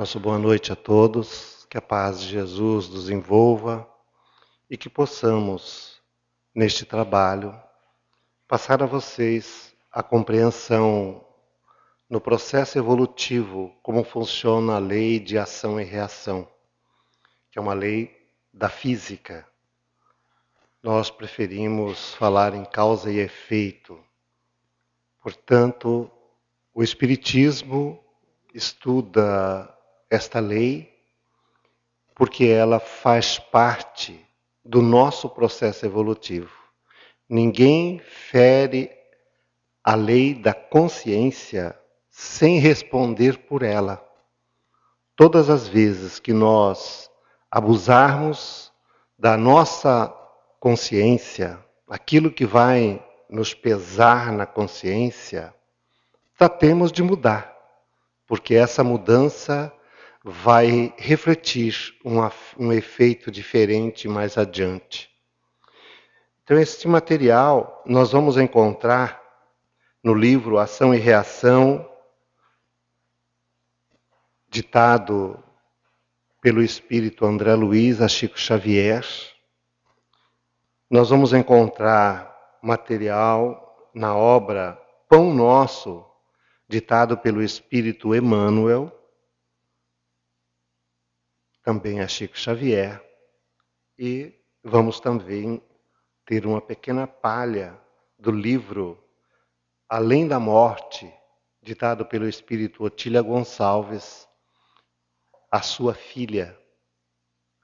Nossa boa noite a todos, que a paz de Jesus nos envolva e que possamos, neste trabalho, passar a vocês a compreensão no processo evolutivo, como funciona a lei de ação e reação, que é uma lei da física. Nós preferimos falar em causa e efeito. Portanto, o Espiritismo estuda esta lei porque ela faz parte do nosso processo evolutivo. Ninguém fere a lei da consciência sem responder por ela. Todas as vezes que nós abusarmos da nossa consciência, aquilo que vai nos pesar na consciência, tratemos de mudar, porque essa mudança vai refletir um efeito diferente mais adiante. Então, este material nós vamos encontrar no livro Ação e Reação, ditado pelo espírito André Luiz a Chico Xavier. Nós vamos encontrar material na obra Pão Nosso, ditado pelo espírito Emmanuel, também a Chico Xavier, e vamos também ter uma pequena palha do livro Além da Morte, ditado pelo espírito Otília Gonçalves, a sua filha,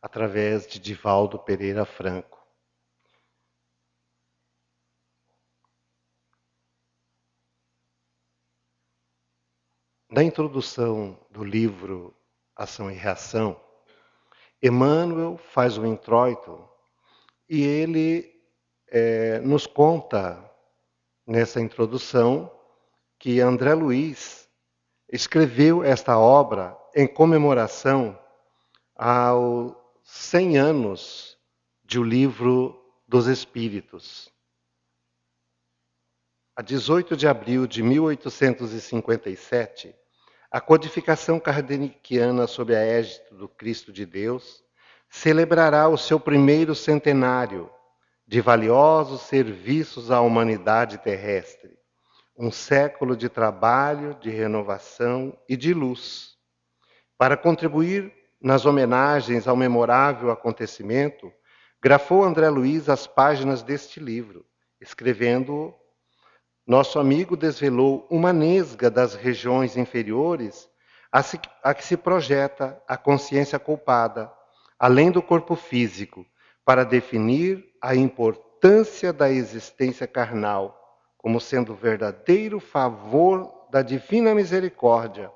através de Divaldo Pereira Franco. Na introdução do livro Ação e Reação, Emmanuel faz um introito e ele nos conta, nessa introdução, que André Luiz escreveu esta obra em comemoração aos 100 anos de O Livro dos Espíritos. A 18 de abril de 1857, a codificação kardeciana sob a égide do Cristo de Deus celebrará o seu primeiro centenário de valiosos serviços à humanidade terrestre, um século de trabalho, de renovação e de luz. Para contribuir nas homenagens ao memorável acontecimento, grafou André Luiz as páginas deste livro, escrevendo: nosso amigo desvelou uma nesga das regiões inferiores a que se projeta a consciência culpada, além do corpo físico, para definir a importância da existência carnal, como sendo verdadeiro favor da divina misericórdia,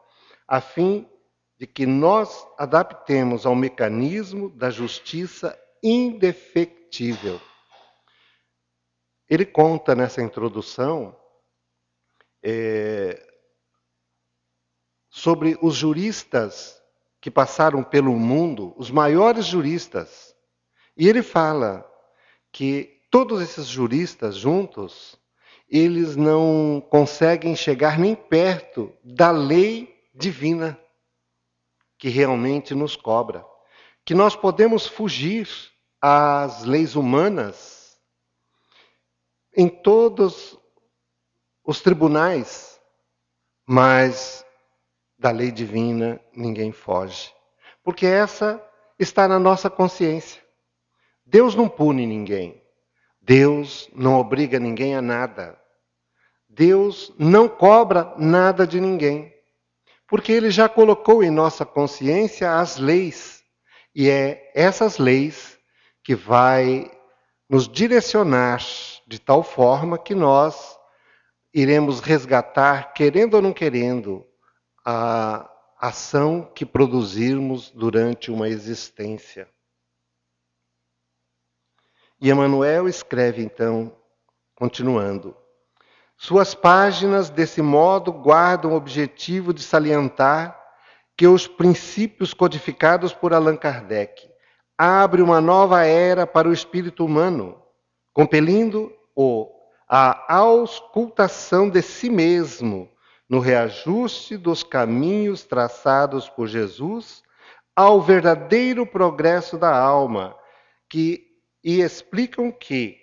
a fim de que nós adaptemos ao mecanismo da justiça indefectível. Ele conta nessa introdução sobre os juristas que passaram pelo mundo, os maiores juristas. E ele fala que todos esses juristas juntos, eles não conseguem chegar nem perto da lei divina que realmente nos cobra. Que nós podemos fugir às leis humanas em todos os tribunais, mas da lei divina ninguém foge. Porque essa está na nossa consciência. Deus não pune ninguém. Deus não obriga ninguém a nada. Deus não cobra nada de ninguém. Porque Ele já colocou em nossa consciência as leis. E é essas leis que vai nos direcionar de tal forma que nós iremos resgatar, querendo ou não querendo, a ação que produzirmos durante uma existência. E Emmanuel escreve então, continuando: suas páginas, desse modo, guardam o objetivo de salientar que os princípios codificados por Allan Kardec abrem uma nova era para o espírito humano, compelindo-o à auscultação de si mesmo, no reajuste dos caminhos traçados por Jesus ao verdadeiro progresso da alma, e explicam que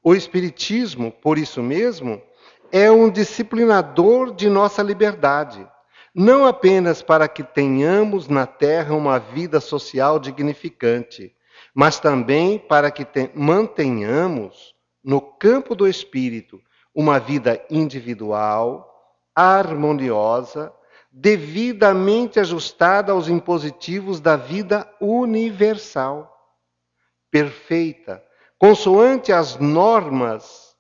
o Espiritismo, por isso mesmo, é um disciplinador de nossa liberdade, não apenas para que tenhamos na Terra uma vida social dignificante, mas também para que mantenhamos, no campo do espírito, uma vida individual, harmoniosa, devidamente ajustada aos impositivos da vida universal, perfeita, consoante as normas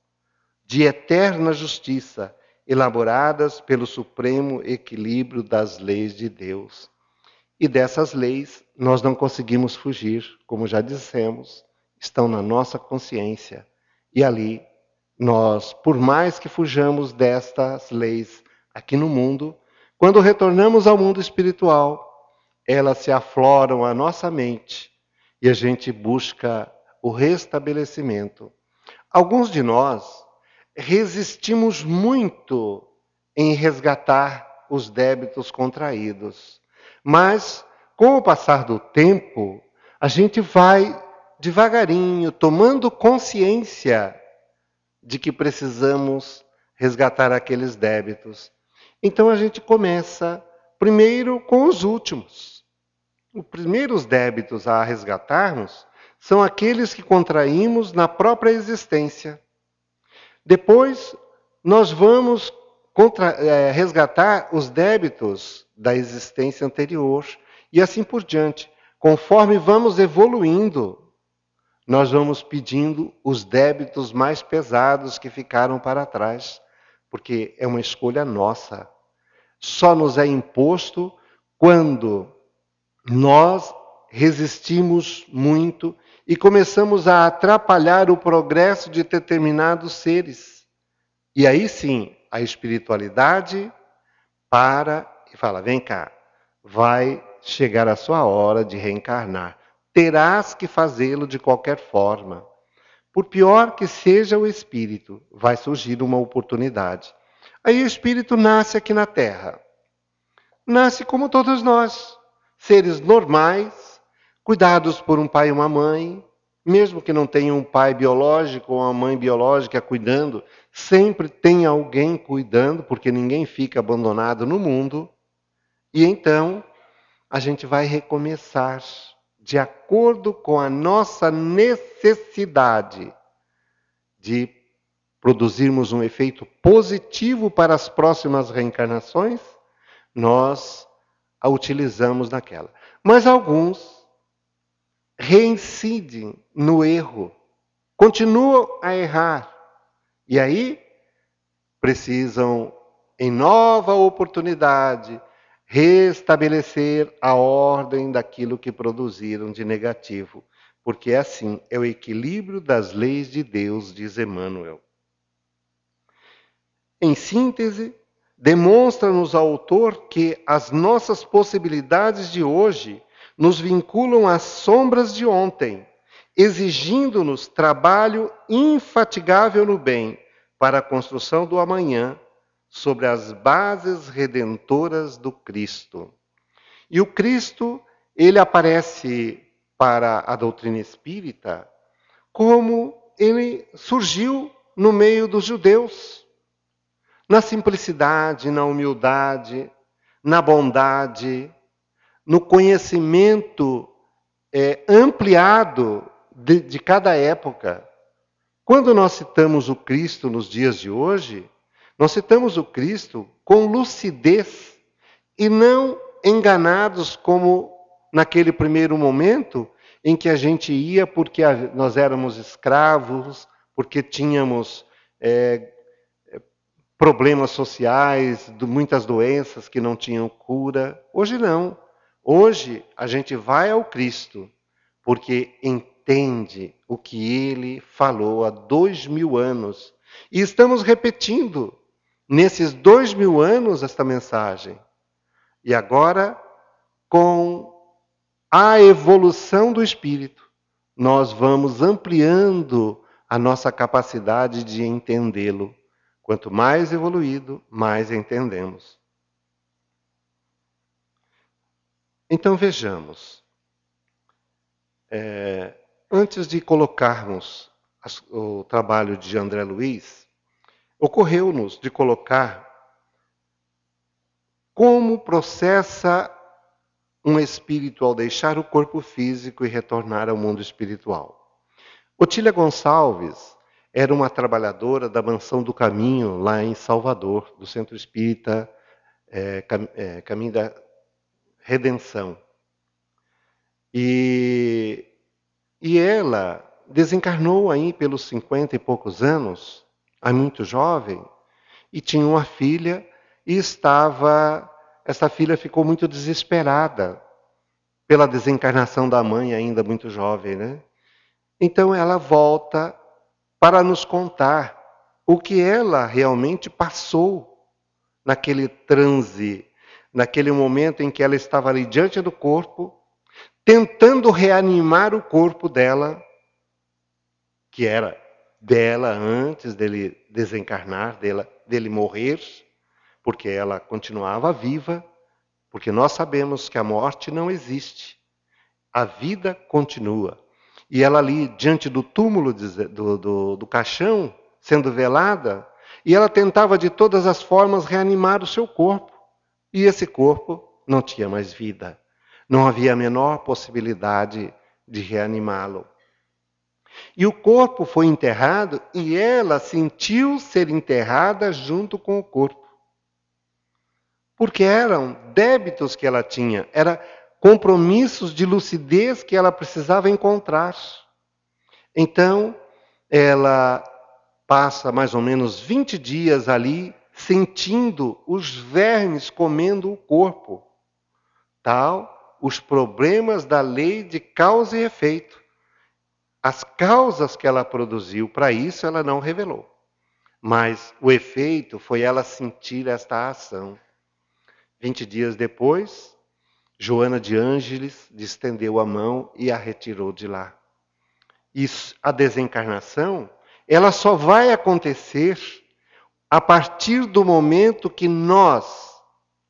de eterna justiça, elaboradas pelo supremo equilíbrio das leis de Deus. E dessas leis nós não conseguimos fugir, como já dissemos, estão na nossa consciência. E ali nós, por mais que fujamos destas leis aqui no mundo, quando retornamos ao mundo espiritual, elas se afloram à nossa mente e a gente busca o restabelecimento. Alguns de nós resistimos muito em resgatar os débitos contraídos. Mas, com o passar do tempo, a gente vai devagarinho tomando consciência de que precisamos resgatar aqueles débitos. Então a gente começa primeiro com os últimos. Os primeiros débitos a resgatarmos são aqueles que contraímos na própria existência. Depois, nós vamos resgatar os débitos da existência anterior e assim por diante. Conforme vamos evoluindo, nós vamos pedindo os débitos mais pesados que ficaram para trás, porque é uma escolha nossa. Só nos é imposto quando nós resistimos muito e começamos a atrapalhar o progresso de determinados seres. E aí sim, a espiritualidade para e fala: vem cá, vai chegar a sua hora de reencarnar. Terás que fazê-lo de qualquer forma. Por pior que seja o espírito, vai surgir uma oportunidade. Aí o espírito nasce aqui na Terra. Nasce como todos nós, seres normais, cuidados por um pai e uma mãe, mesmo que não tenha um pai biológico ou uma mãe biológica cuidando, sempre tem alguém cuidando, porque ninguém fica abandonado no mundo. E então, a gente vai recomeçar de acordo com a nossa necessidade de produzirmos um efeito positivo para as próximas reencarnações, nós a utilizamos naquela. Mas alguns reincidem no erro, continuam a errar. E aí precisam, em nova oportunidade, restabelecer a ordem daquilo que produziram de negativo. Porque assim é o equilíbrio das leis de Deus, diz Emmanuel. Em síntese, demonstra-nos o autor que as nossas possibilidades de hoje nos vinculam às sombras de ontem, exigindo-nos trabalho infatigável no bem para a construção do amanhã sobre as bases redentoras do Cristo. E o Cristo, ele aparece para a doutrina espírita como ele surgiu no meio dos judeus, na simplicidade, na humildade, na bondade, no conhecimento ampliado de cada época. Quando nós citamos o Cristo nos dias de hoje, nós citamos o Cristo com lucidez e não enganados como naquele primeiro momento em que a gente ia porque nós éramos escravos, porque tínhamos problemas sociais, muitas doenças que não tinham cura. Hoje não. Hoje a gente vai ao Cristo porque entende o que Ele falou há 2000 anos. E estamos repetindo nesses 2000 anos esta mensagem. E agora, com a evolução do Espírito, nós vamos ampliando a nossa capacidade de entendê-lo. Quanto mais evoluído, mais entendemos. Então vejamos. Antes de colocarmos o trabalho de André Luiz, ocorreu-nos de colocar como processa um espírito ao deixar o corpo físico e retornar ao mundo espiritual. Otília Gonçalves era uma trabalhadora da Mansão do Caminho, lá em Salvador, do Centro Espírita Caminho da Redenção. E ela desencarnou aí pelos 50 e poucos anos, muito jovem, e tinha uma filha, e essa filha ficou muito desesperada pela desencarnação da mãe, ainda muito jovem, né? Então ela volta para nos contar o que ela realmente passou naquele transe, naquele momento em que ela estava ali diante do corpo, tentando reanimar o corpo dela, que era dela antes dele desencarnar, dele morrer, porque ela continuava viva, porque nós sabemos que a morte não existe, a vida continua. E ela ali, diante do túmulo do caixão, sendo velada, e ela tentava de todas as formas reanimar o seu corpo. E esse corpo não tinha mais vida. Não havia a menor possibilidade de reanimá-lo. E o corpo foi enterrado e ela sentiu ser enterrada junto com o corpo. Porque eram débitos que ela tinha, eram compromissos de lucidez que ela precisava encontrar. Então, ela passa mais ou menos 20 dias ali, sentindo os vermes comendo o corpo. Tal, os problemas da lei de causa e efeito. As causas que ela produziu para isso, ela não revelou. Mas o efeito foi ela sentir esta ação. 20 dias depois, Joana de Ângeles estendeu a mão e a retirou de lá. Isso, a desencarnação, ela só vai acontecer a partir do momento que nós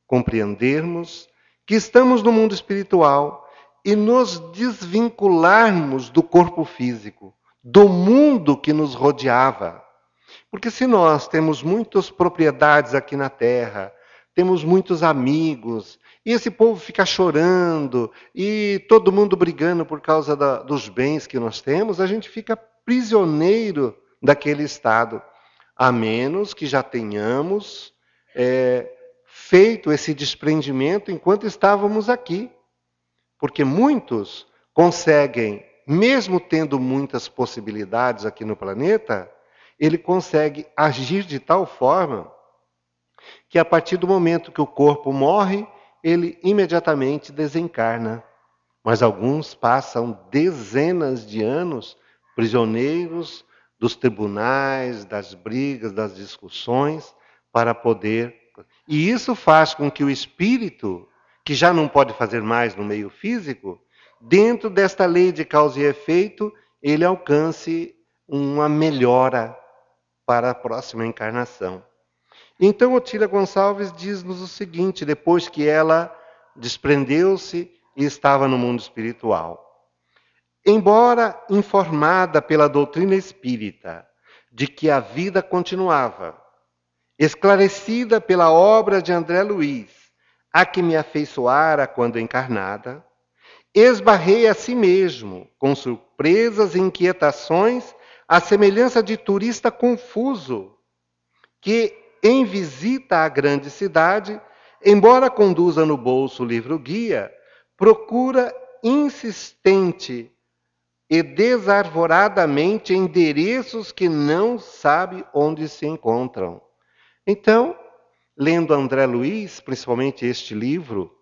compreendermos que estamos no mundo espiritual e nos desvincularmos do corpo físico, do mundo que nos rodeava. Porque se nós temos muitas propriedades aqui na Terra, temos muitos amigos, e esse povo fica chorando, e todo mundo brigando por causa dos bens que nós temos, a gente fica prisioneiro daquele estado, a menos que já tenhamos feito esse desprendimento enquanto estávamos aqui. Porque muitos conseguem, mesmo tendo muitas possibilidades aqui no planeta, ele consegue agir de tal forma que a partir do momento que o corpo morre, ele imediatamente desencarna. Mas alguns passam dezenas de anos prisioneiros dos tribunais, das brigas, das discussões, para poder... E isso faz com que o espírito, que já não pode fazer mais no meio físico, dentro desta lei de causa e efeito, ele alcance uma melhora para a próxima encarnação. Então, Otília Gonçalves diz-nos o seguinte, depois que ela desprendeu-se e estava no mundo espiritual. Embora informada pela doutrina espírita de que a vida continuava, esclarecida pela obra de André Luiz, a que me afeiçoara quando encarnada, esbarrei a si mesmo com surpresas e inquietações, à semelhança de turista confuso, que, em visita à grande cidade, embora conduza no bolso o livro-guia, procura insistente e desarvoradamente endereços que não sabe onde se encontram. Então, lendo André Luiz, principalmente este livro,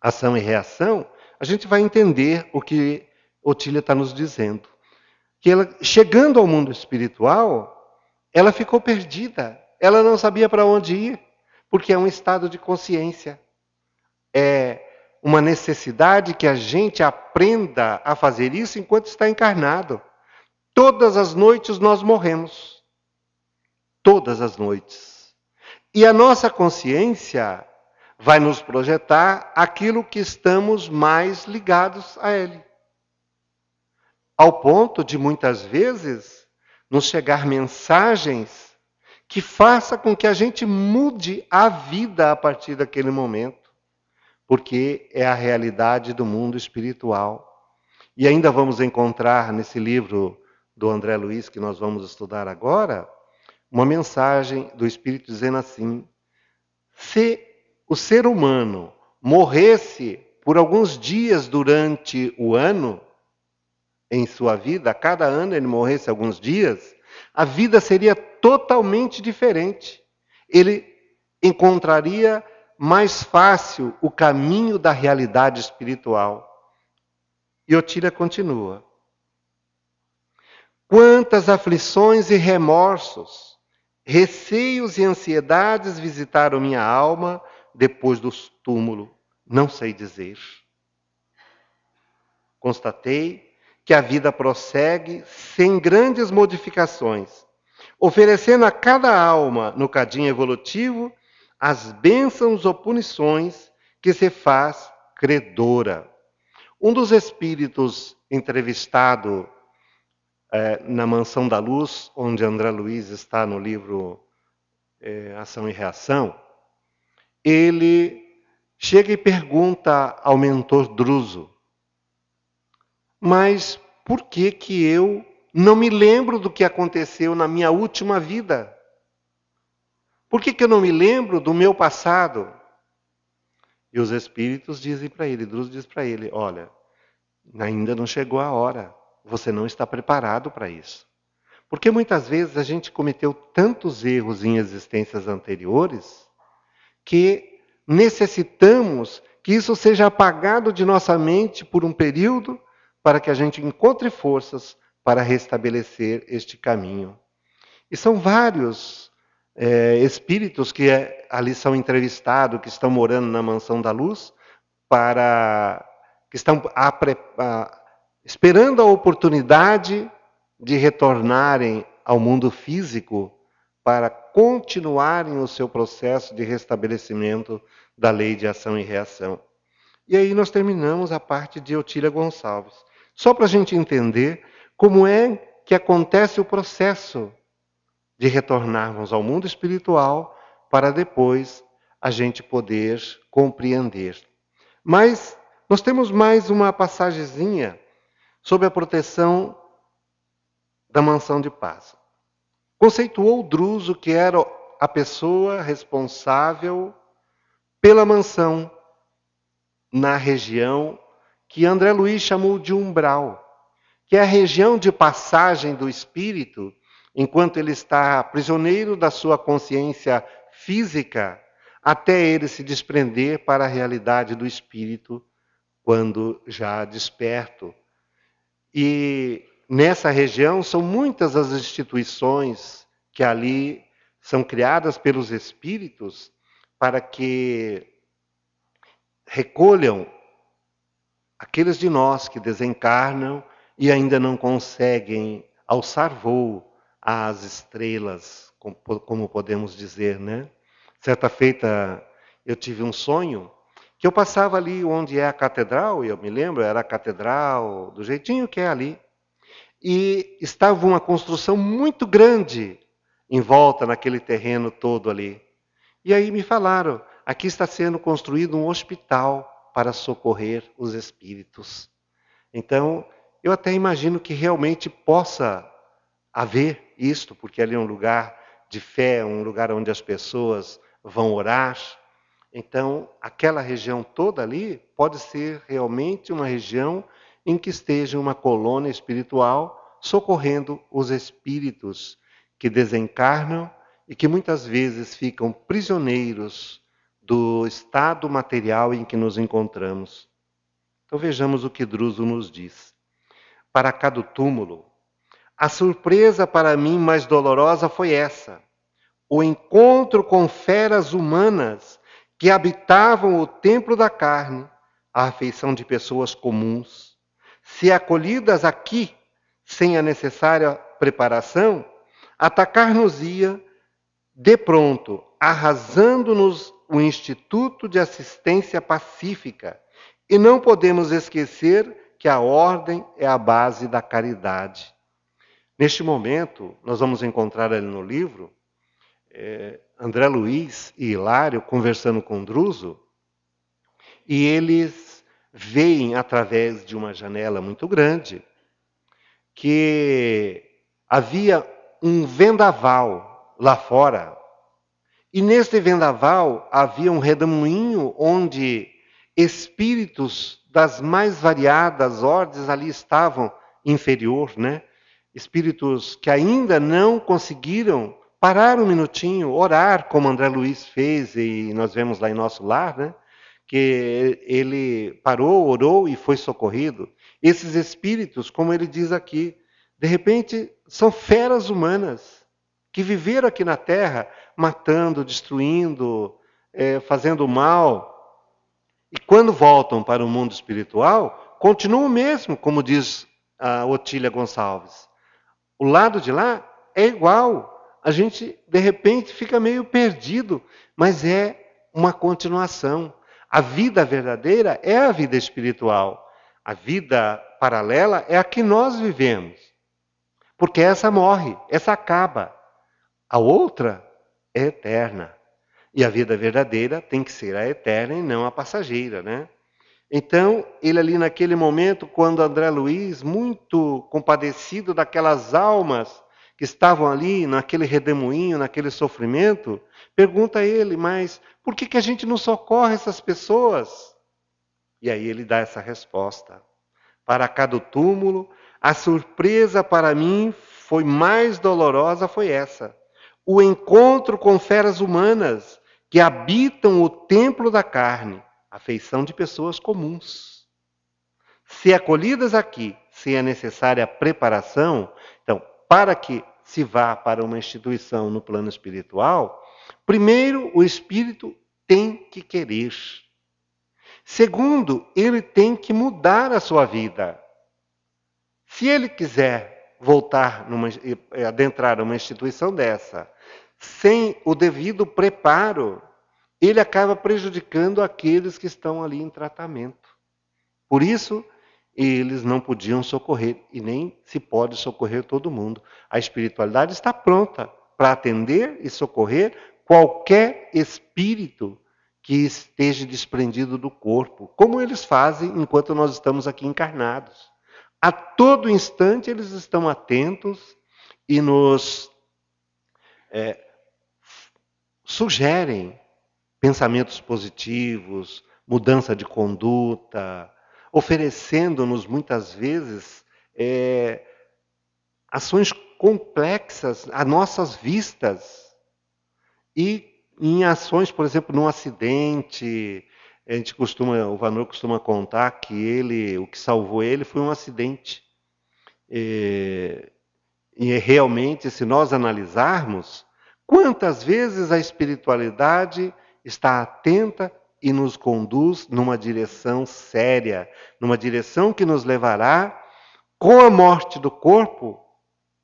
Ação e Reação, a gente vai entender o que Otília está nos dizendo. Que ela, chegando ao mundo espiritual, ela ficou perdida. Ela não sabia para onde ir, porque é um estado de consciência. É uma necessidade que a gente aprenda a fazer isso enquanto está encarnado. todas as noites nós morremos. Todas as noites. E a nossa consciência vai nos projetar aquilo que estamos mais ligados a ele. Ao ponto de, muitas vezes, nos chegar mensagens que façam com que a gente mude a vida a partir daquele momento, porque é a realidade do mundo espiritual. E ainda vamos encontrar nesse livro do André Luiz, que nós vamos estudar agora, uma mensagem do Espírito dizendo assim: se o ser humano morresse por alguns dias durante o ano, em sua vida, a cada ano ele morresse alguns dias, a vida seria totalmente diferente. Ele encontraria mais fácil o caminho da realidade espiritual. E Otília continua: quantas aflições e remorsos, receios e ansiedades visitaram minha alma depois do túmulo, não sei dizer. Constatei que a vida prossegue sem grandes modificações, oferecendo a cada alma, no cadinho evolutivo, as bênçãos ou punições que se faz credora. Um dos espíritos entrevistado na Mansão da Luz, onde André Luiz está no livro Ação e Reação, ele chega e pergunta ao mentor Druso: mas por que que eu não me lembro do que aconteceu na minha última vida? Por que que eu não me lembro do meu passado? E os espíritos dizem para ele, Druso diz para ele: olha, ainda não chegou a hora, você não está preparado para isso. Porque muitas vezes a gente cometeu tantos erros em existências anteriores que necessitamos que isso seja apagado de nossa mente por um período para que a gente encontre forças para restabelecer este caminho. E são vários espíritos que ali são entrevistados, que estão morando na Mansão da Luz, que estão esperando a oportunidade de retornarem ao mundo físico para continuarem o seu processo de restabelecimento da lei de ação e reação. E aí nós terminamos a parte de Otília Gonçalves. Só para a gente entender como é que acontece o processo de retornarmos ao mundo espiritual para depois a gente poder compreender. Mas nós temos mais uma passagenzinha sobre a proteção da mansão de paz. Conceituou Druso que era a pessoa responsável pela mansão na região que André Luiz chamou de umbral, que é a região de passagem do espírito, enquanto ele está prisioneiro da sua consciência física, até ele se desprender para a realidade do espírito, quando já desperto. E nessa região são muitas as instituições que ali são criadas pelos espíritos para que recolham aqueles de nós que desencarnam e ainda não conseguem alçar voo às estrelas, como podemos dizer, né? Certa feita eu tive um sonho que eu passava ali onde é a catedral, e eu me lembro, era a catedral do jeitinho que é ali, e estava uma construção muito grande em volta naquele terreno todo ali. E aí me falaram, aqui está sendo construído um hospital para socorrer os espíritos. Então, eu até imagino que realmente possa haver isto, porque ali é um lugar de fé, um lugar onde as pessoas vão orar. Então, aquela região toda ali pode ser realmente uma região em que esteja uma colônia espiritual socorrendo os espíritos que desencarnam e que muitas vezes ficam prisioneiros do estado material em que nos encontramos. Então vejamos o que Druso nos diz. Para cá do túmulo, a surpresa para mim mais dolorosa foi essa: o encontro com feras humanas que habitavam o templo da carne, a afeição de pessoas comuns. Se acolhidas aqui, sem a necessária preparação, atacar-nos-ia de pronto, arrasando-nos o Instituto de Assistência Pacífica. E não podemos esquecer que a ordem é a base da caridade. Neste momento, nós vamos encontrar ali no livro, André Luiz e Hilário conversando com Druso, e eles veem através de uma janela muito grande que havia um vendaval lá fora. E neste vendaval havia um redemoinho onde espíritos das mais variadas ordens ali estavam inferior, né? Espíritos que ainda não conseguiram parar um minutinho, orar, como André Luiz fez, e nós vemos lá em nosso lar, né? Que ele parou, orou e foi socorrido. Esses espíritos, como ele diz aqui, de repente são feras humanas que viveram aqui na Terra matando, destruindo, fazendo mal. E quando voltam para o mundo espiritual, continuam o mesmo, como diz a Otília Gonçalves. O lado de lá é igual. A gente, de repente, fica meio perdido, mas é uma continuação. A vida verdadeira é a vida espiritual. A vida paralela é a que nós vivemos. Porque essa morre, essa acaba. A outra é eterna. E a vida verdadeira tem que ser a eterna e não a passageira, né? Então, ele ali naquele momento, quando André Luiz, muito compadecido daquelas almas que estavam ali, naquele redemoinho, naquele sofrimento, pergunta a ele, mas por que a gente não socorre essas pessoas? E aí ele dá essa resposta. Para cá do túmulo, a surpresa para mim foi mais dolorosa, foi essa. O encontro com feras humanas que habitam o templo da carne, a feição de pessoas comuns. Se acolhidas aqui, sem a necessária preparação, então, para que se vá para uma instituição no plano espiritual, primeiro, o espírito tem que querer. Segundo, ele tem que mudar a sua vida. Se ele quiser voltar, adentrar numa instituição dessa, sem o devido preparo, ele acaba prejudicando aqueles que estão ali em tratamento. Por isso, eles não podiam socorrer, e nem se pode socorrer todo mundo. A espiritualidade está pronta para atender e socorrer qualquer espírito que esteja desprendido do corpo, como eles fazem enquanto nós estamos aqui encarnados. A todo instante eles estão atentos e nos sugerem pensamentos positivos, mudança de conduta, oferecendo-nos muitas vezes ações complexas a nossas vistas. E em ações, por exemplo, num acidente, o Vanor costuma contar que o que salvou ele foi um acidente. E realmente, se nós analisarmos, quantas vezes a espiritualidade está atenta e nos conduz numa direção séria, numa direção que nos levará, com a morte do corpo,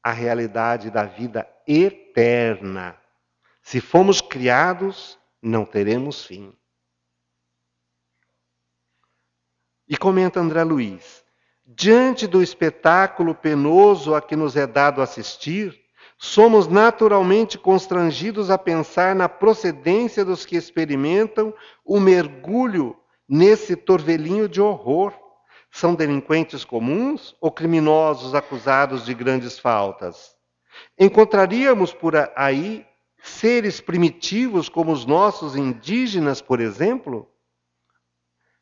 à realidade da vida eterna. Se fomos criados, não teremos fim. E comenta André Luiz, diante do espetáculo penoso a que nos é dado assistir, somos naturalmente constrangidos a pensar na procedência dos que experimentam o mergulho nesse torvelinho de horror. São delinquentes comuns ou criminosos acusados de grandes faltas? Encontraríamos por aí seres primitivos como os nossos indígenas, por exemplo,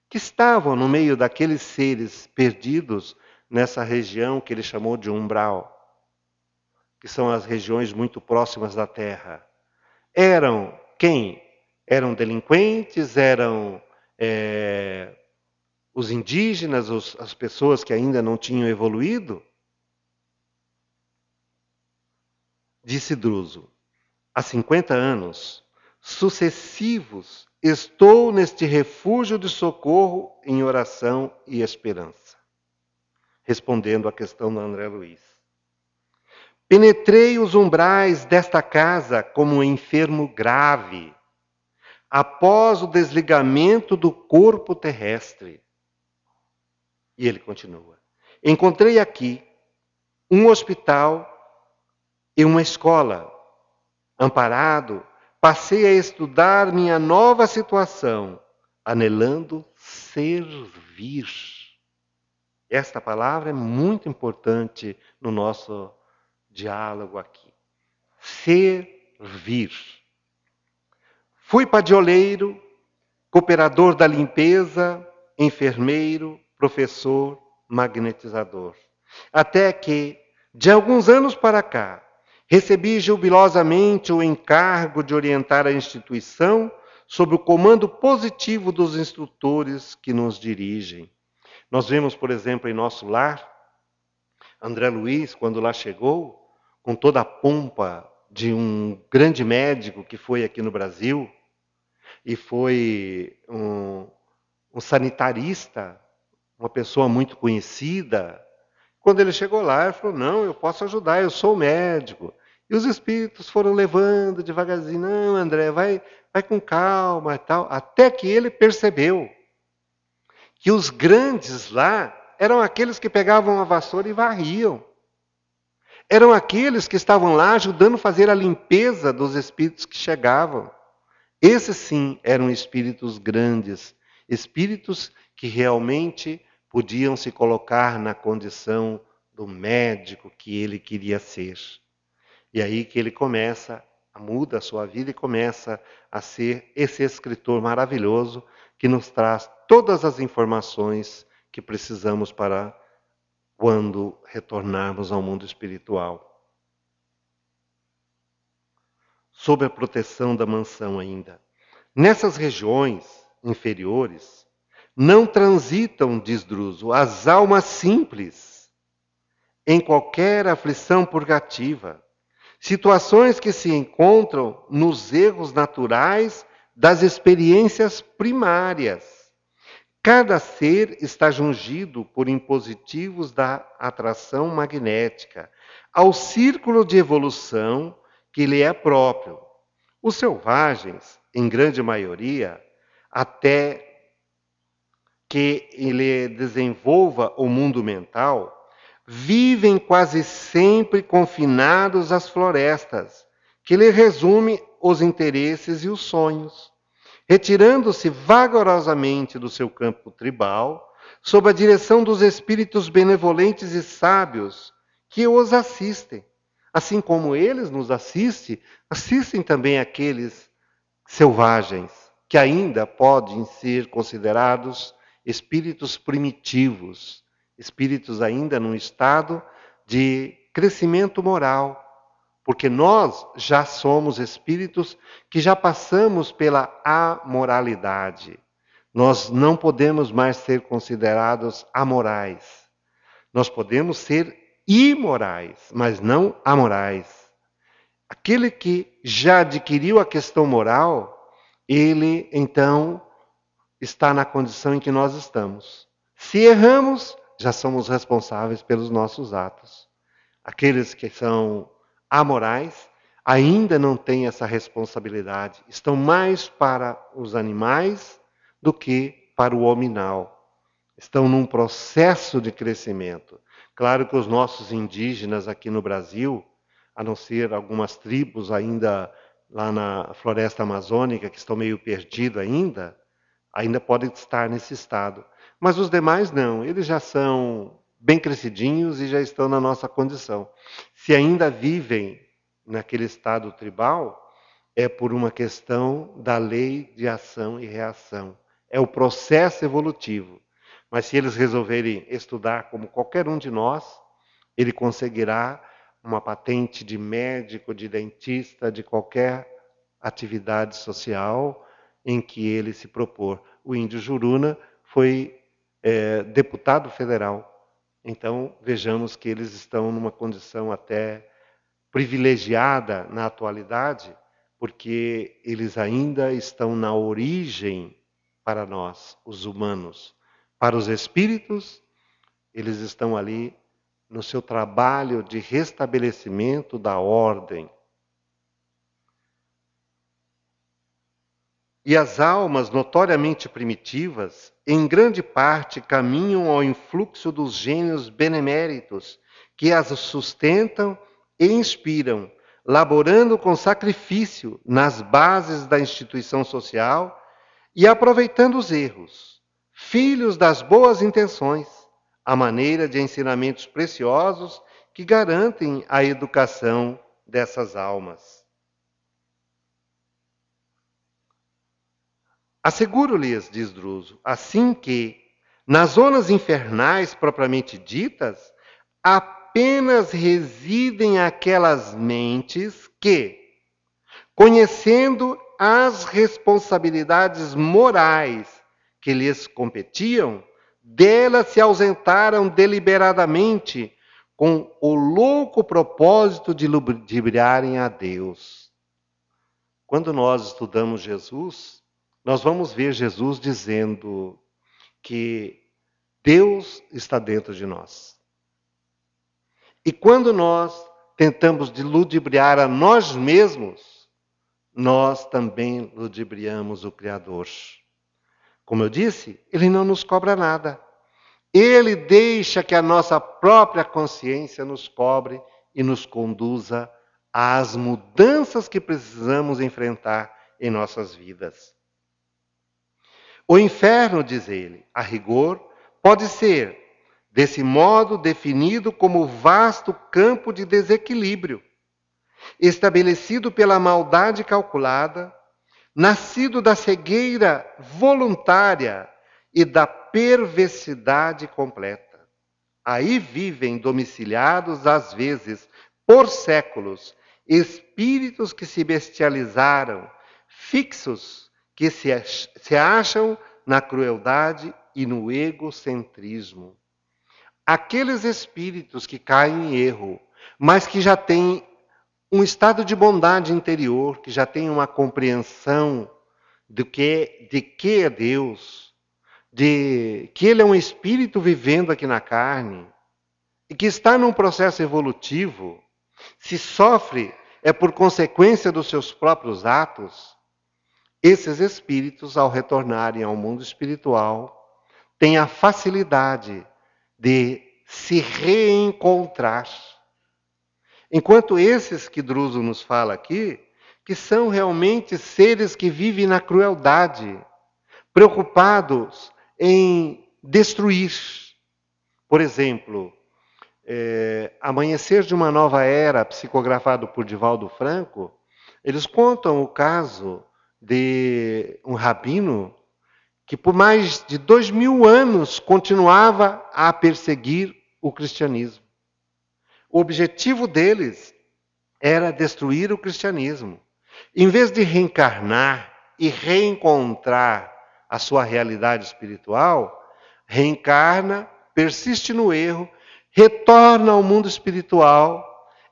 que estavam no meio daqueles seres perdidos nessa região que ele chamou de umbral, que são as regiões muito próximas da Terra. Eram quem? Eram delinquentes, eram os indígenas, as pessoas que ainda não tinham evoluído? Disse Druso, há 50 anos, sucessivos, estou neste refúgio de socorro em oração e esperança. respondendo à questão do André Luiz. Penetrei os umbrais desta casa como um enfermo grave, após o desligamento do corpo terrestre. E ele continua. Encontrei aqui um hospital e uma escola. Amparado, passei a estudar minha nova situação, anelando servir. Esta palavra é muito importante no nosso diálogo aqui. Servir. Fui padioleiro, cooperador da limpeza, enfermeiro, professor, magnetizador. Até que, de alguns anos para cá, recebi jubilosamente o encargo de orientar a instituição sob o comando positivo dos instrutores que nos dirigem. Nós vemos, por exemplo, em nosso lar, André Luiz, quando lá chegou, com toda a pompa de um grande médico que foi aqui no Brasil, e foi um sanitarista, uma pessoa muito conhecida. Quando ele chegou lá, ele falou, não, eu posso ajudar, eu sou médico. E os espíritos foram levando devagarzinho, não, André, vai com calma e tal, até que ele percebeu que os grandes lá eram aqueles que pegavam a vassoura e varriam. Eram aqueles que estavam lá ajudando a fazer a limpeza dos espíritos que chegavam. Esses sim eram espíritos grandes, espíritos que realmente podiam se colocar na condição do médico que ele queria ser. E aí que ele muda a sua vida e começa a ser esse escritor maravilhoso que nos traz todas as informações que precisamos para quando retornarmos ao mundo espiritual. Sob a proteção da mansão ainda. Nessas regiões inferiores, não transitam, diz Druso, as almas simples em qualquer aflição purgativa. Situações que se encontram nos erros naturais das experiências primárias. Cada ser está jungido por impositivos da atração magnética ao círculo de evolução que lhe é próprio. Os selvagens, em grande maioria, até que ele desenvolva o mundo mental, vivem quase sempre confinados às florestas, que lhe resume os interesses e os sonhos, retirando-se vagarosamente do seu campo tribal, sob a direção dos espíritos benevolentes e sábios que os assistem. Assim como eles nos assistem também aqueles selvagens, que ainda podem ser considerados espíritos primitivos, espíritos ainda num estado de crescimento moral, porque nós já somos espíritos que já passamos pela amoralidade. Nós não podemos mais ser considerados amorais. Nós podemos ser imorais, mas não amorais. Aquele que já adquiriu a questão moral, ele então está na condição em que nós estamos. Se erramos, já somos responsáveis pelos nossos atos. Aqueles que são amorais ainda não têm essa responsabilidade. Estão mais para os animais do que para o hominal. Estão num processo de crescimento. Claro que os nossos indígenas aqui no Brasil, a não ser algumas tribos ainda lá na floresta amazônica, que estão meio perdidos ainda podem estar nesse estado. Mas os demais não, eles já são bem crescidinhos e já estão na nossa condição. Se ainda vivem naquele estado tribal, é por uma questão da lei de ação e reação. É o processo evolutivo. Mas se eles resolverem estudar como qualquer um de nós, ele conseguirá uma patente de médico, de dentista, de qualquer atividade social em que ele se propor. O índio Juruna foi deputado federal. Então, vejamos que eles estão numa condição até privilegiada na atualidade, porque eles ainda estão na origem para nós, os humanos. Para os espíritos, Eles estão ali no seu trabalho de restabelecimento da ordem. E as almas notoriamente primitivas, em grande parte, caminham ao influxo dos gênios beneméritos que as sustentam e inspiram, laborando com sacrifício nas bases da instituição social e aproveitando os erros, filhos das boas intenções, à maneira de ensinamentos preciosos que garantem a educação dessas almas. Asseguro-lhes, diz Druso, assim que, nas zonas infernais propriamente ditas, apenas residem aquelas mentes que, conhecendo as responsabilidades morais que lhes competiam, delas se ausentaram deliberadamente com o louco propósito de ludibriarem a Deus. Quando nós estudamos Jesus, nós vamos ver Jesus dizendo que Deus está dentro de nós. E quando nós tentamos de ludibriar a nós mesmos, nós também ludibriamos o Criador. Como eu disse, Ele não nos cobra nada. Ele deixa que a nossa própria consciência nos cobre e nos conduza às mudanças que precisamos enfrentar em nossas vidas. O inferno, diz ele, a rigor, pode ser, desse modo, definido como vasto campo de desequilíbrio, estabelecido pela maldade calculada, nascido da cegueira voluntária e da perversidade completa. Aí vivem domiciliados, às vezes, por séculos, espíritos que se bestializaram, fixos, que se acham na crueldade e no egocentrismo. Aqueles espíritos que caem em erro, mas que já têm um estado de bondade interior, que já têm uma compreensão de que é Deus, de que Ele é um espírito vivendo aqui na carne, e que está num processo evolutivo, se sofre é por consequência dos seus próprios atos. Esses espíritos, ao retornarem ao mundo espiritual, têm a facilidade de se reencontrar. Enquanto esses que Druso nos fala aqui, que são realmente seres que vivem na crueldade, preocupados em destruir. Por exemplo, Amanhecer de uma Nova Era, psicografado por Divaldo Franco, eles contam o caso de um rabino que por mais de 2000 anos continuava a perseguir o cristianismo. O objetivo deles era destruir o cristianismo. Em vez de reencarnar e reencontrar a sua realidade espiritual, reencarna, persiste no erro, retorna ao mundo espiritual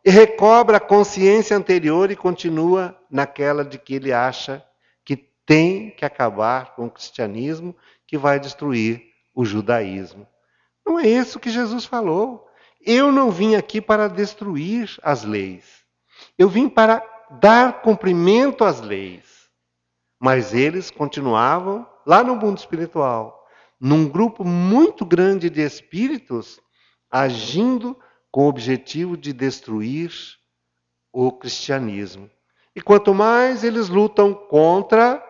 e recobra a consciência anterior e continua naquela de que ele acha que tem que acabar com o cristianismo, que vai destruir o judaísmo. Não é isso que Jesus falou. Eu não vim aqui para destruir as leis. Eu vim para dar cumprimento às leis. Mas eles continuavam lá no mundo espiritual, num grupo muito grande de espíritos, agindo com o objetivo de destruir o cristianismo. E quanto mais eles lutam contra,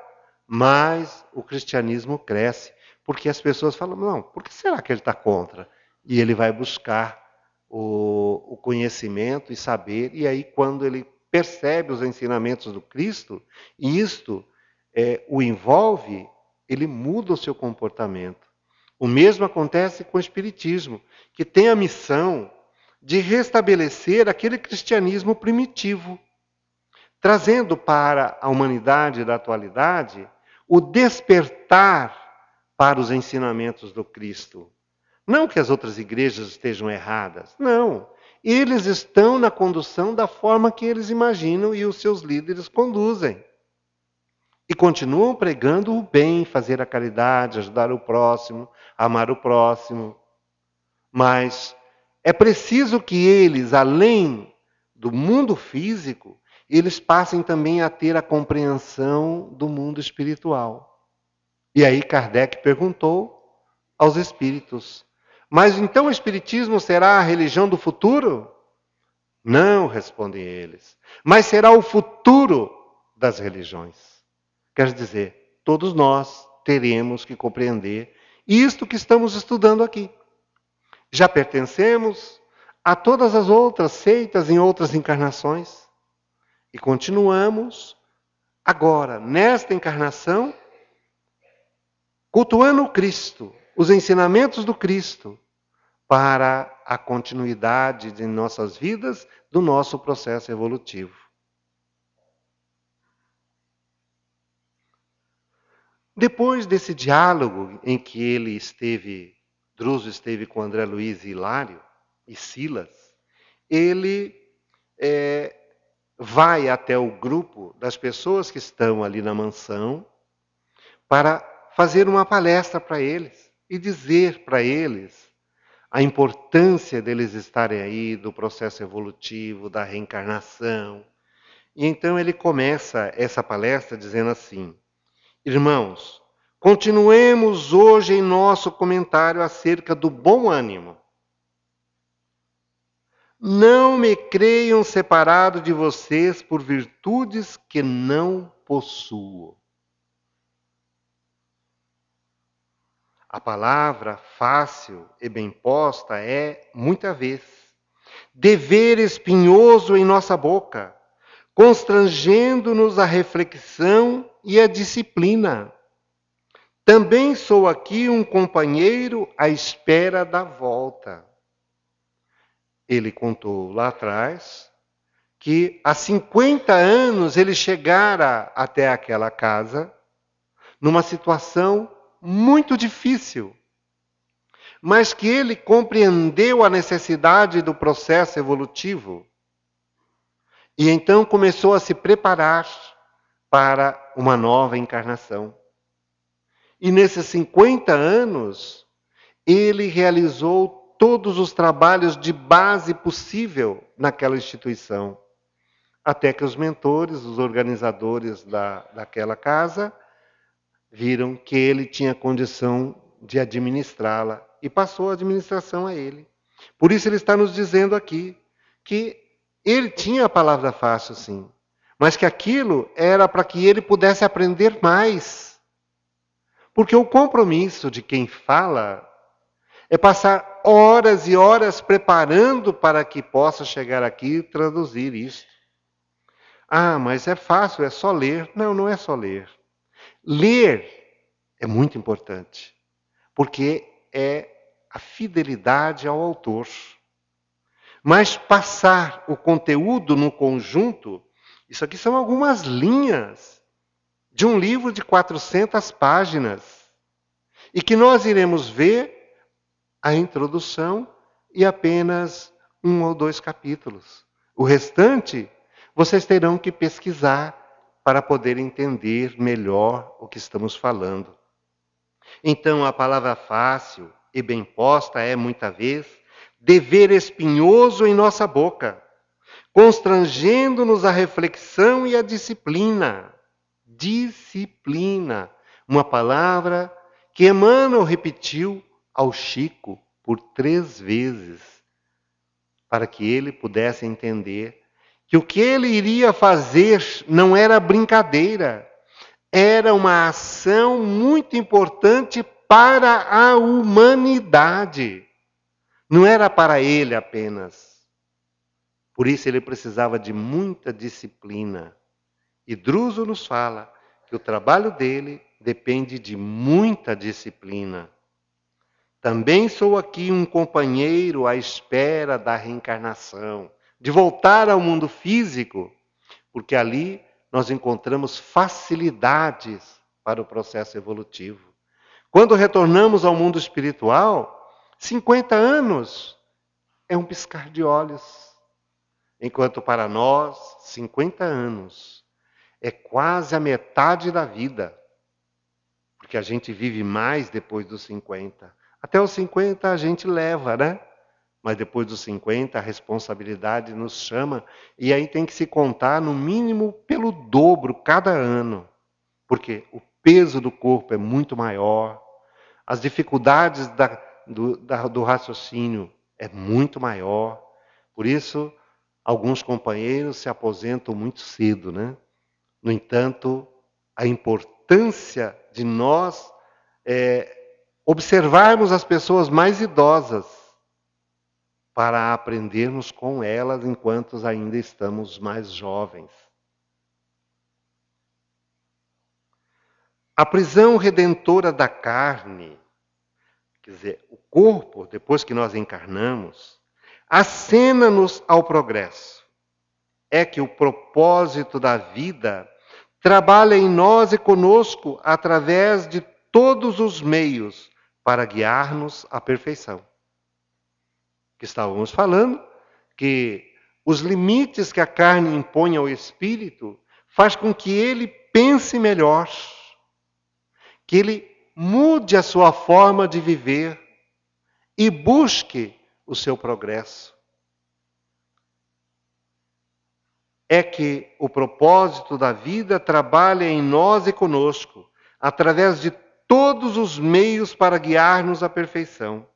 mais o cristianismo cresce. Porque as pessoas falam, não, por que será que ele está contra? E ele vai buscar o conhecimento e saber, e aí quando ele percebe os ensinamentos do Cristo, e isto o envolve, ele muda o seu comportamento. O mesmo acontece com o Espiritismo, que tem a missão de restabelecer aquele cristianismo primitivo, trazendo para a humanidade da atualidade o despertar para os ensinamentos do Cristo. Não que as outras igrejas estejam erradas, não. Eles estão na condução da forma que eles imaginam e os seus líderes conduzem. E continuam pregando o bem, fazer a caridade, ajudar o próximo, amar o próximo. Mas é preciso que eles, além do mundo físico, eles passem também a ter a compreensão do mundo espiritual. E aí Kardec perguntou aos espíritos: mas então o espiritismo será a religião do futuro? Não, respondem eles, mas será o futuro das religiões. Quer dizer, todos nós teremos que compreender isto que estamos estudando aqui. Já pertencemos a todas as outras seitas em outras encarnações e continuamos agora, nesta encarnação, cultuando o Cristo, os ensinamentos do Cristo, para a continuidade de nossas vidas, do nosso processo evolutivo. Depois desse diálogo em que Druso esteve com André Luiz e Hilário e Silas, ele vai até o grupo das pessoas que estão ali na mansão para fazer uma palestra para eles e dizer para eles a importância deles estarem aí, do processo evolutivo, da reencarnação. E então ele começa essa palestra dizendo assim: irmãos, continuemos hoje em nosso comentário acerca do bom ânimo. Não me creiam separado de vocês por virtudes que não possuo. A palavra fácil e bem posta é, muita vez, dever espinhoso em nossa boca, constrangendo-nos a reflexão e a disciplina. Também sou aqui um companheiro à espera da volta. Ele contou lá atrás que há 50 anos ele chegara até aquela casa numa situação muito difícil, mas que ele compreendeu a necessidade do processo evolutivo e então começou a se preparar para uma nova encarnação. E nesses 50 anos, ele realizou todos os trabalhos de base possível naquela instituição, até que os mentores, os organizadores daquela casa, viram que ele tinha condição de administrá-la e passou a administração a ele. Por isso ele está nos dizendo aqui que ele tinha a palavra fácil, sim, mas que aquilo era para que ele pudesse aprender mais. Porque o compromisso de quem fala é passar horas e horas preparando para que possa chegar aqui e traduzir isso. Ah, mas é fácil, é só ler. Não, não é só ler. Ler é muito importante, porque é a fidelidade ao autor. Mas passar o conteúdo no conjunto, isso aqui são algumas linhas de um livro de 400 páginas, e que nós iremos ver a introdução e apenas 1 ou 2 capítulos. O restante, vocês terão que pesquisar para poder entender melhor o que estamos falando. Então, a palavra fácil e bem posta é, muita vez, dever espinhoso em nossa boca, constrangendo-nos a reflexão e a disciplina. Disciplina, uma palavra que Emmanuel repetiu ao Chico por 3 vezes, para que ele pudesse entender que o que ele iria fazer não era brincadeira, era uma ação muito importante para a humanidade. Não era para ele apenas. Por isso ele precisava de muita disciplina. E Druso nos fala que o trabalho dele depende de muita disciplina. Também sou aqui um companheiro à espera da reencarnação, de voltar ao mundo físico, porque ali nós encontramos facilidades para o processo evolutivo. Quando retornamos ao mundo espiritual, 50 anos é um piscar de olhos, enquanto para nós, 50 anos é quase a metade da vida, porque a gente vive mais depois dos 50. Até os 50 a gente leva, né? Mas depois dos 50 a responsabilidade nos chama e aí tem que se contar no mínimo pelo dobro cada ano, porque o peso do corpo é muito maior, as dificuldades do raciocínio é muito maior. Por isso, alguns companheiros se aposentam muito cedo, né? No entanto, a importância de nós observarmos as pessoas mais idosas para aprendermos com elas enquanto ainda estamos mais jovens. A prisão redentora da carne, quer dizer, o corpo, depois que nós encarnamos, acena-nos ao progresso. É que o propósito da vida trabalha em nós e conosco através de todos os meios para guiar-nos à perfeição. Que estávamos falando que os limites que a carne impõe ao espírito faz com que ele pense melhor, que ele mude a sua forma de viver e busque o seu progresso. É que o propósito da vida trabalha em nós e conosco, através de todos os meios para guiar-nos à perfeição.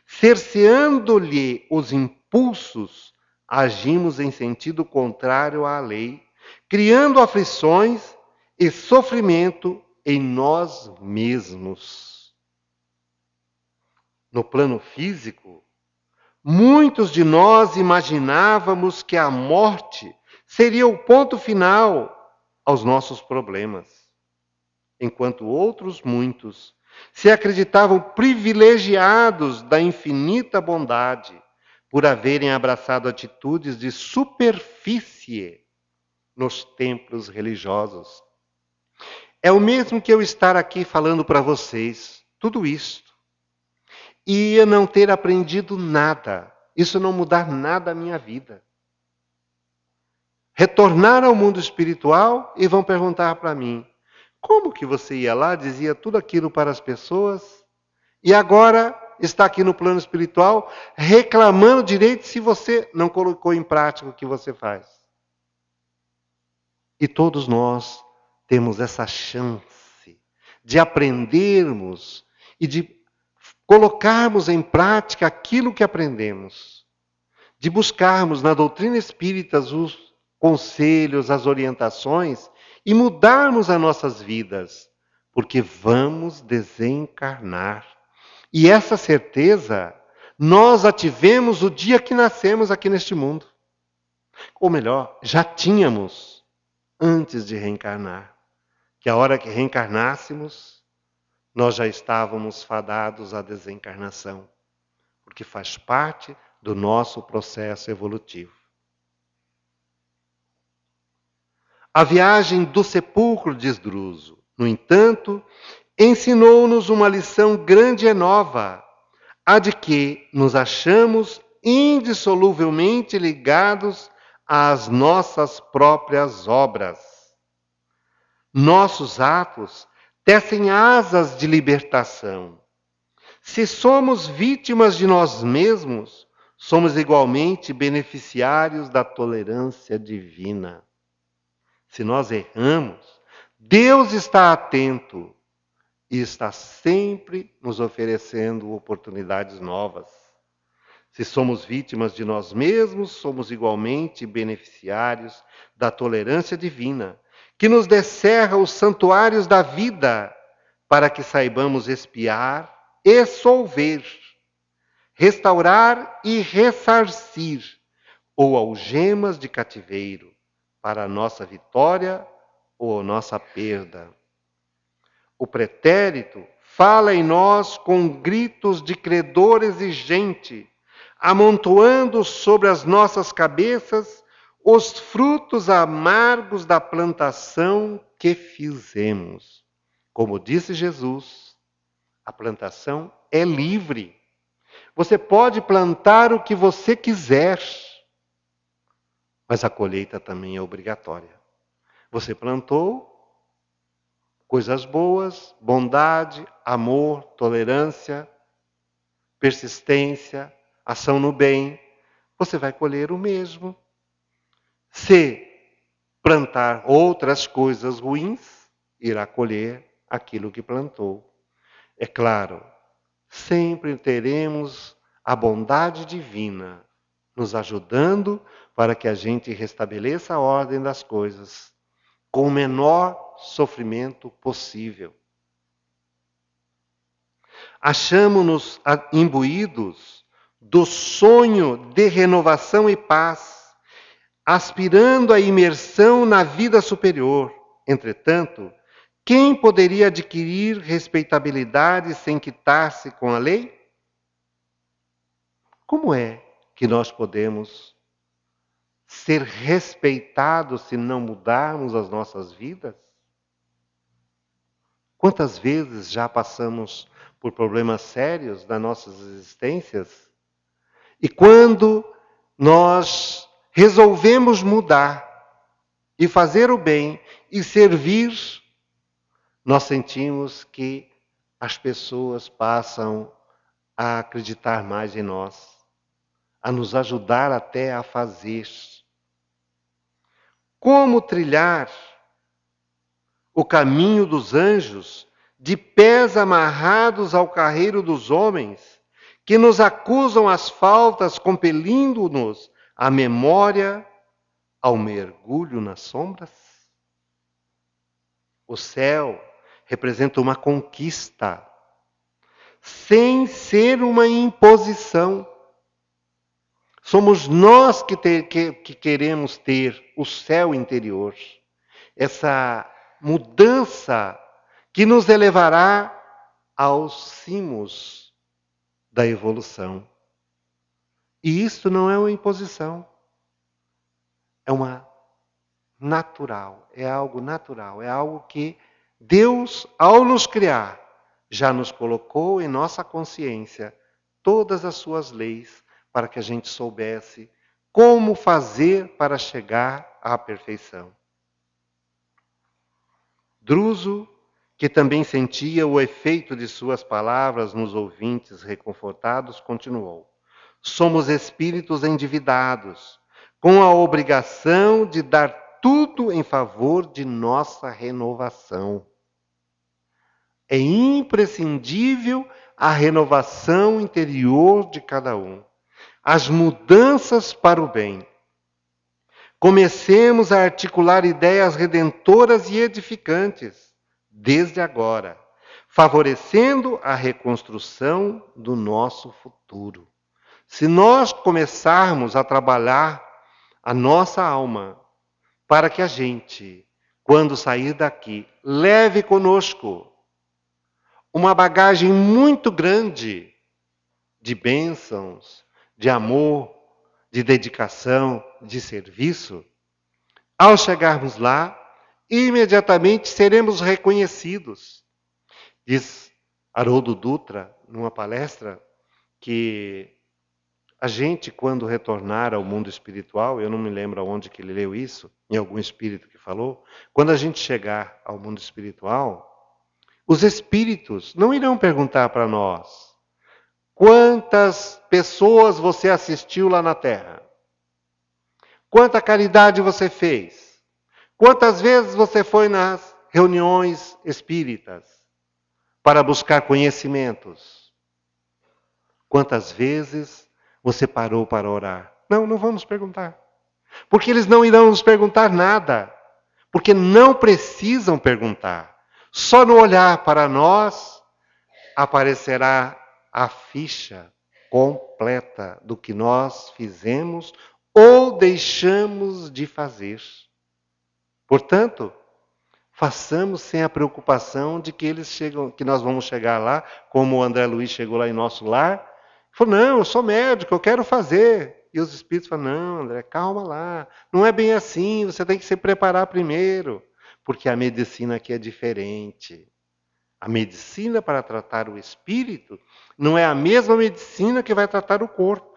Cerceando-lhe os impulsos, agimos em sentido contrário à lei, criando aflições e sofrimento em nós mesmos. No plano físico, muitos de nós imaginávamos que a morte seria o ponto final aos nossos problemas, enquanto outros muitos se acreditavam privilegiados da infinita bondade por haverem abraçado atitudes de superfície nos templos religiosos. É o mesmo que eu estar aqui falando para vocês tudo isto e eu não ter aprendido nada, isso não mudar nada a minha vida. Retornar ao mundo espiritual e vão perguntar para mim: como que você ia lá, dizia tudo aquilo para as pessoas e agora está aqui no plano espiritual reclamando direito se você não colocou em prática o que você faz? E todos nós temos essa chance de aprendermos e de colocarmos em prática aquilo que aprendemos, de buscarmos na doutrina espírita os conselhos, as orientações e mudarmos as nossas vidas, porque vamos desencarnar. E essa certeza nós a tivemos o dia que nascemos aqui neste mundo. Ou melhor, já tínhamos antes de reencarnar. Que a hora que reencarnássemos, nós já estávamos fadados à desencarnação, porque faz parte do nosso processo evolutivo. A viagem do sepulcro de Druso, no entanto, ensinou-nos uma lição grande e nova, a de que nos achamos indissoluvelmente ligados às nossas próprias obras. Nossos atos tecem asas de libertação. Se somos vítimas de nós mesmos, somos igualmente beneficiários da tolerância divina. Se nós erramos, Deus está atento e está sempre nos oferecendo oportunidades novas. Se somos vítimas de nós mesmos, somos igualmente beneficiários da tolerância divina, que nos descerra os santuários da vida, para que saibamos expiar e solver, restaurar e ressarcir, ou algemas de cativeiro, para a nossa vitória ou a nossa perda. O pretérito fala em nós com gritos de credor exigente, amontoando sobre as nossas cabeças os frutos amargos da plantação que fizemos. Como disse Jesus, a plantação é livre. Você pode plantar o que você quiser, mas a colheita também é obrigatória. Você plantou coisas boas, bondade, amor, tolerância, persistência, ação no bem, você vai colher o mesmo. Se plantar outras coisas ruins, irá colher aquilo que plantou. É claro, sempre teremos a bondade divina nos ajudando para que a gente restabeleça a ordem das coisas com o menor sofrimento possível. Achamo-nos imbuídos do sonho de renovação e paz, aspirando à imersão na vida superior. Entretanto, quem poderia adquirir respeitabilidade sem quitar-se com a lei? Como é que nós podemos ser respeitados se não mudarmos as nossas vidas? Quantas vezes já passamos por problemas sérios nas nossas existências? E quando nós resolvemos mudar e fazer o bem e servir, nós sentimos que as pessoas passam a acreditar mais em nós, a nos ajudar até a fazer. Como trilhar o caminho dos anjos, de pés amarrados ao carreiro dos homens, que nos acusam as faltas, compelindo-nos à memória, ao mergulho nas sombras? O céu representa uma conquista, sem ser uma imposição. Somos nós que queremos ter o céu interior, essa mudança que nos elevará aos cimos da evolução. E isso não é uma imposição, é uma natural, é algo natural, é algo que Deus, ao nos criar, já nos colocou em nossa consciência todas as suas leis para que a gente soubesse como fazer para chegar à perfeição. Druso, que também sentia o efeito de suas palavras nos ouvintes reconfortados, continuou: somos espíritos endividados, com a obrigação de dar tudo em favor de nossa renovação. É imprescindível a renovação interior de cada um, as mudanças para o bem. Comecemos a articular ideias redentoras e edificantes, desde agora, favorecendo a reconstrução do nosso futuro. Se nós começarmos a trabalhar a nossa alma, para que a gente, quando sair daqui, leve conosco uma bagagem muito grande de bênçãos, de amor, de dedicação, de serviço, ao chegarmos lá, imediatamente seremos reconhecidos. Diz Haroldo Dutra, numa palestra, que a gente, quando retornar ao mundo espiritual, eu não me lembro aonde que ele leu isso, em algum espírito que falou, quando a gente chegar ao mundo espiritual, os espíritos não irão perguntar para nós quantas pessoas você assistiu lá na Terra, quanta caridade você fez, quantas vezes você foi nas reuniões espíritas para buscar conhecimentos, quantas vezes você parou para orar. Não vamos perguntar. Porque eles não irão nos perguntar nada. Porque não precisam perguntar. Só no olhar para nós aparecerá a ficha completa do que nós fizemos ou deixamos de fazer. Portanto, façamos sem a preocupação de que eles chegam, que nós vamos chegar lá, como o André Luiz chegou lá em nosso lar. Falou, não, eu sou médico, eu quero fazer. E os espíritos falam, não, André, calma lá. Não é bem assim, você tem que se preparar primeiro. Porque a medicina aqui é diferente. A medicina para tratar o espírito não é a mesma medicina que vai tratar o corpo.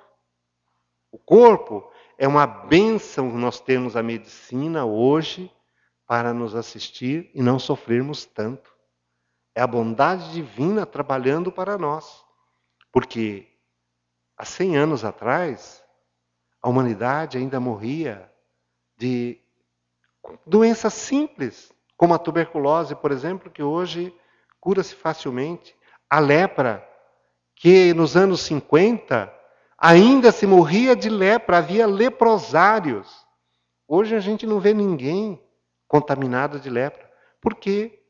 O corpo é uma bênção, nós temos a medicina hoje para nos assistir e não sofrermos tanto. É a bondade divina trabalhando para nós. Porque há 100 anos atrás, a humanidade ainda morria de doenças simples, como a tuberculose, por exemplo, que hoje cura-se facilmente. A lepra, que nos anos 50 ainda se morria de lepra, havia leprosários. Hoje a gente não vê ninguém contaminado de lepra. Por quê?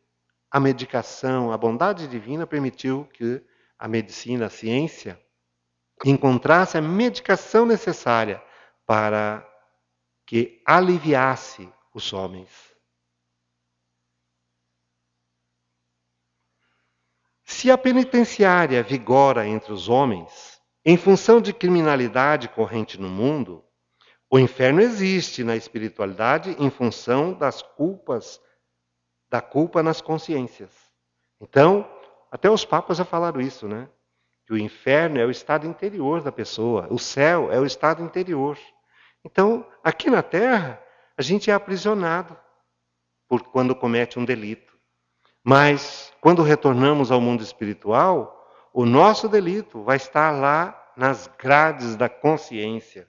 A medicação, a bondade divina permitiu que a medicina, a ciência, encontrasse a medicação necessária para que aliviasse os homens. Se a penitenciária vigora entre os homens, em função de criminalidade corrente no mundo, o inferno existe na espiritualidade em função das culpas, da culpa nas consciências. Então, até os papas já falaram isso, né? Que o inferno é o estado interior da pessoa, o céu é o estado interior. Então, aqui na Terra, a gente é aprisionado por quando comete um delito. Mas, quando retornamos ao mundo espiritual, o nosso delito vai estar lá nas grades da consciência.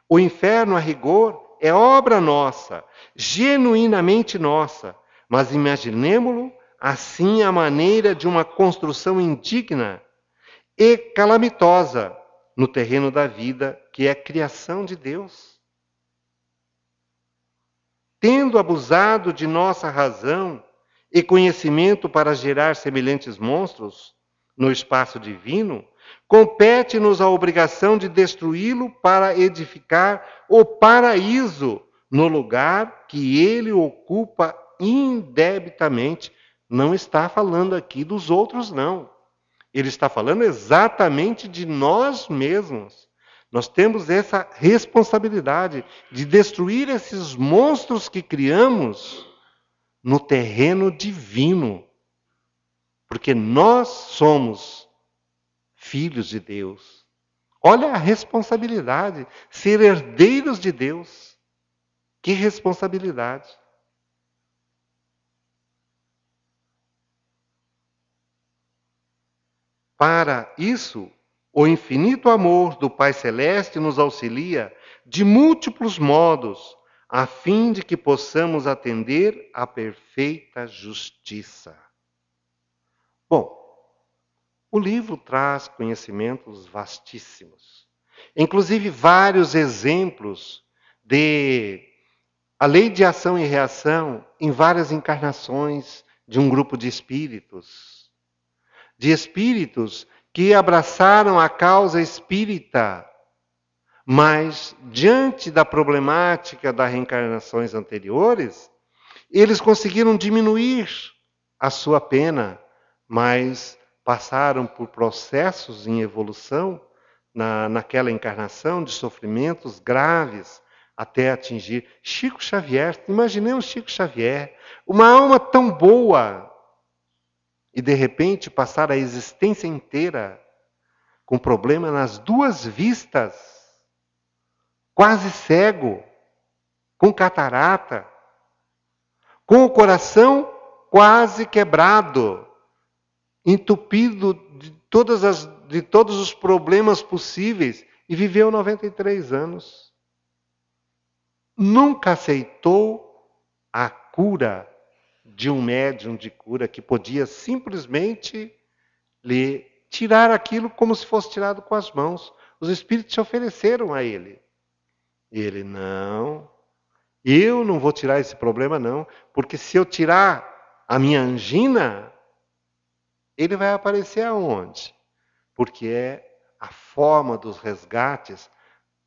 O inferno, a rigor, é obra nossa, genuinamente nossa, mas imaginemo-lo assim à maneira de uma construção indigna e calamitosa no terreno da vida, que é a criação de Deus. Tendo abusado de nossa razão e conhecimento para gerar semelhantes monstros no espaço divino, compete-nos a obrigação de destruí-lo para edificar o paraíso no lugar que ele ocupa indebitamente. Não está falando aqui dos outros, não. Ele está falando exatamente de nós mesmos. Nós temos essa responsabilidade de destruir esses monstros que criamos no terreno divino. Porque nós somos filhos de Deus. Olha a responsabilidade, ser herdeiros de Deus. Que responsabilidade. Para isso, o infinito amor do Pai Celeste nos auxilia de múltiplos modos, a fim de que possamos atender à perfeita justiça. Bom, o livro traz conhecimentos vastíssimos, inclusive vários exemplos de a lei de ação e reação em várias encarnações de um grupo de espíritos que abraçaram a causa espírita, mas diante da problemática das reencarnações anteriores, eles conseguiram diminuir a sua pena, mas passaram por processos em evolução naquela encarnação de sofrimentos graves até atingir Chico Xavier. Imaginemos Chico Xavier, uma alma tão boa, e de repente passar a existência inteira com problema nas duas vistas, quase cego, com catarata, com o coração quase quebrado, entupido de todos os problemas possíveis, e viveu 93 anos. Nunca aceitou a cura de um médium de cura que podia simplesmente lhe tirar aquilo como se fosse tirado com as mãos. Os espíritos se ofereceram a ele. E ele, não, eu não vou tirar esse problema não, porque se eu tirar a minha angina, ele vai aparecer aonde? Porque é a forma dos resgates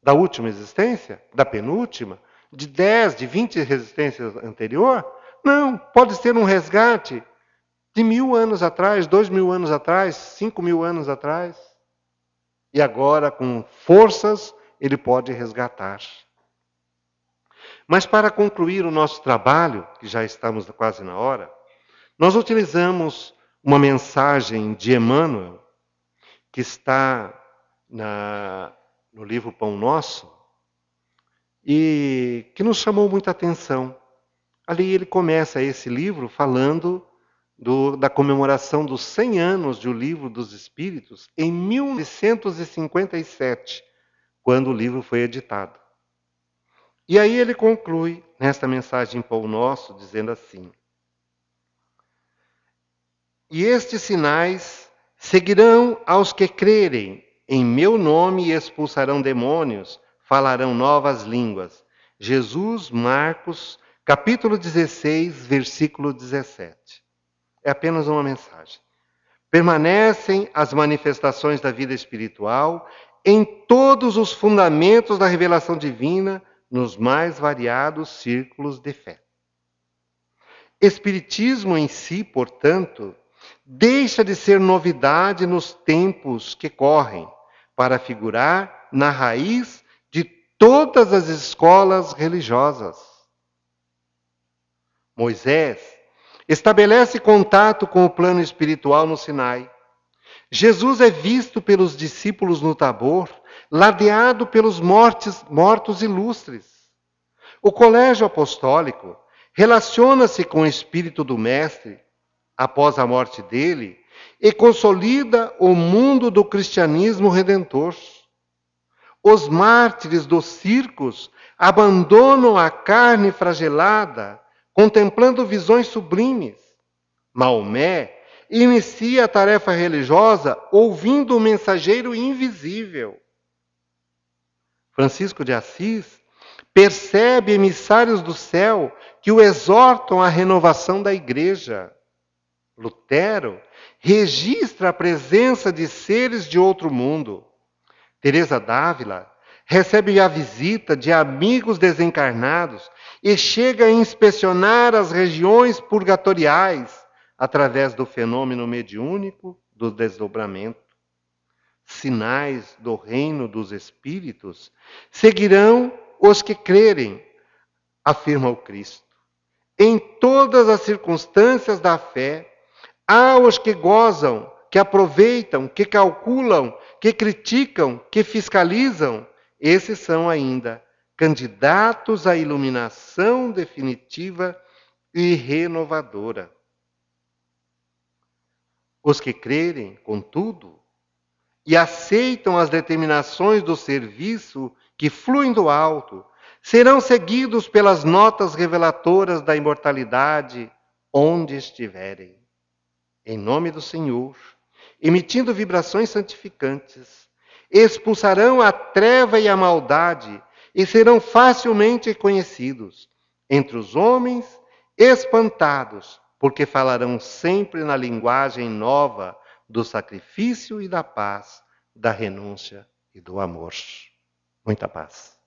da última existência, da penúltima, de 10, de 20 existências anterior. Não, pode ser um resgate de 1000 anos atrás, 2000 anos atrás, 5000 anos atrás. E agora, com forças, ele pode resgatar. Mas para concluir o nosso trabalho, que já estamos quase na hora, nós utilizamos uma mensagem de Emmanuel, que está no livro Pão Nosso, e que nos chamou muita atenção. Ali ele começa esse livro falando da comemoração dos 100 anos do Livro dos Espíritos em 1957, quando o livro foi editado. E aí ele conclui nesta mensagem Pão Nosso, dizendo assim: e estes sinais seguirão aos que crerem em meu nome e expulsarão demônios, falarão novas línguas. Jesus, Marcos, capítulo 16, versículo 17. É apenas uma mensagem. Permanecem as manifestações da vida espiritual em todos os fundamentos da revelação divina, nos mais variados círculos de fé. Espiritismo em si, portanto, deixa de ser novidade nos tempos que correm, para figurar na raiz de todas as escolas religiosas. Moisés estabelece contato com o plano espiritual no Sinai. Jesus é visto pelos discípulos no Tabor, ladeado pelos mortos ilustres. O colégio apostólico relaciona-se com o espírito do Mestre após a morte dele e consolida o mundo do cristianismo redentor. Os mártires dos circos abandonam a carne fragelada, contemplando visões sublimes. Maomé inicia a tarefa religiosa ouvindo o mensageiro invisível. Francisco de Assis percebe emissários do céu que o exortam à renovação da igreja. Lutero registra a presença de seres de outro mundo. Teresa d'Ávila recebe a visita de amigos desencarnados e chega a inspecionar as regiões purgatoriais através do fenômeno mediúnico do desdobramento. Sinais do reino dos espíritos seguirão os que crerem, afirma o Cristo. Em todas as circunstâncias da fé, há os que gozam, que aproveitam, que calculam, que criticam, que fiscalizam. Esses são ainda candidatos à iluminação definitiva e renovadora. Os que crerem, contudo, e aceitam as determinações do serviço que fluem do alto, serão seguidos pelas notas reveladoras da imortalidade onde estiverem. Em nome do Senhor, emitindo vibrações santificantes, expulsarão a treva e a maldade e serão facilmente conhecidos entre os homens, espantados, porque falarão sempre na linguagem nova do sacrifício e da paz, da renúncia e do amor. Muita paz.